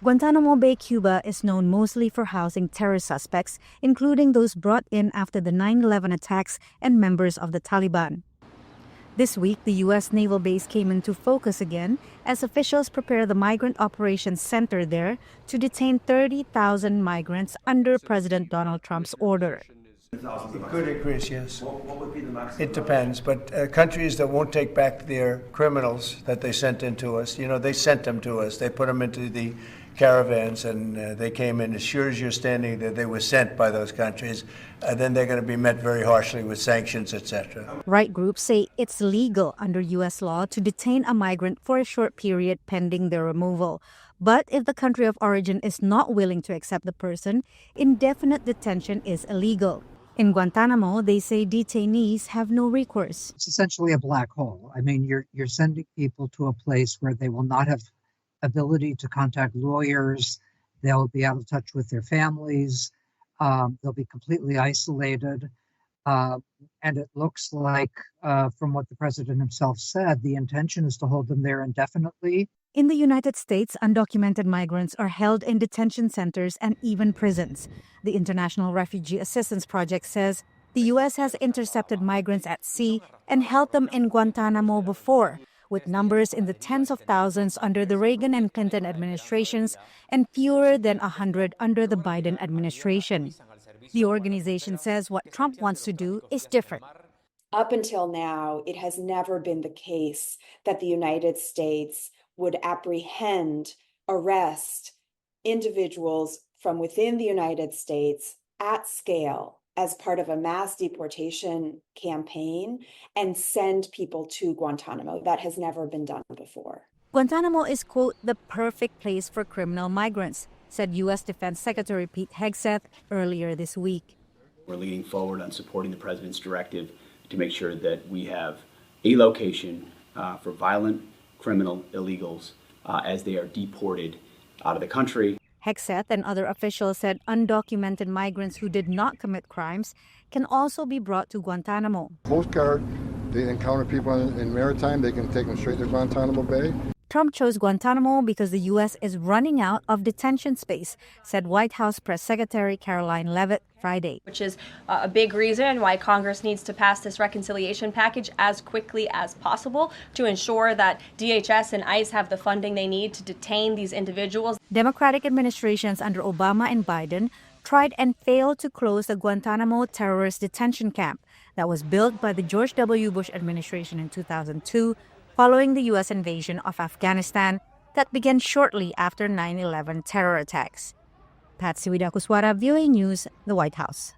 Guantanamo Bay, Cuba is known mostly for housing terror suspects, including those brought in after the 9/11 attacks and members of the Taliban. This week, the U.S. naval base came into focus again as officials prepare the Migrant Operations Center there to detain 30,000 migrants under President Donald Trump's order. It could increase, yes. What would be the maximum? It depends, but countries that won't take back their criminals that they sent into us, they sent them to us. They put them into the caravans and they came in. As sure as you're standing there, they were sent by those countries. Then they're going to be met very harshly with sanctions, etc. Right groups say it's legal under U.S. law to detain a migrant for a short period pending their removal. But if the country of origin is not willing to accept the person, indefinite detention is illegal. In Guantanamo, they say detainees have no recourse. It's essentially a black hole. I mean, you're sending people to a place where they will not have ability to contact lawyers. They'll be out of touch with their families. They'll be completely isolated. And it looks like, from what the president himself said, the intention is to hold them there indefinitely. In the United States, undocumented migrants are held in detention centers and even prisons. The International Refugee Assistance Project says the U.S. has intercepted migrants at sea and held them in Guantanamo before, with numbers in the tens of thousands under the Reagan and Clinton administrations and fewer than 100 under the Biden administration. The organization says what Trump wants to do is different. Up until now, it has never been the case that the United States would apprehend, arrest individuals from within the United States at scale as part of a mass deportation campaign and send people to Guantanamo. That has never been done before. Guantanamo is, quote, the perfect place for criminal migrants, said U.S. Defense Secretary Pete Hegseth earlier this week. We're leading forward on supporting the president's directive to make sure that we have a location for violent criminal illegals as they are deported out of the country. Hegseth and other officials said undocumented migrants who did not commit crimes can also be brought to Guantanamo. Coast Guard, they encounter people in maritime, they can take them straight to Guantanamo Bay. Trump chose Guantanamo because the U.S. is running out of detention space, said White House Press Secretary Caroline Leavitt Friday. Which is a big reason why Congress needs to pass this reconciliation package as quickly as possible to ensure that DHS and ICE have the funding they need to detain these individuals. Democratic administrations under Obama and Biden tried and failed to close the Guantanamo terrorist detention camp that was built by the George W. Bush administration in 2002 following the U.S. invasion of Afghanistan that began shortly after 9/11 terror attacks. Patsy, Widakuswara, VOA News, the White House.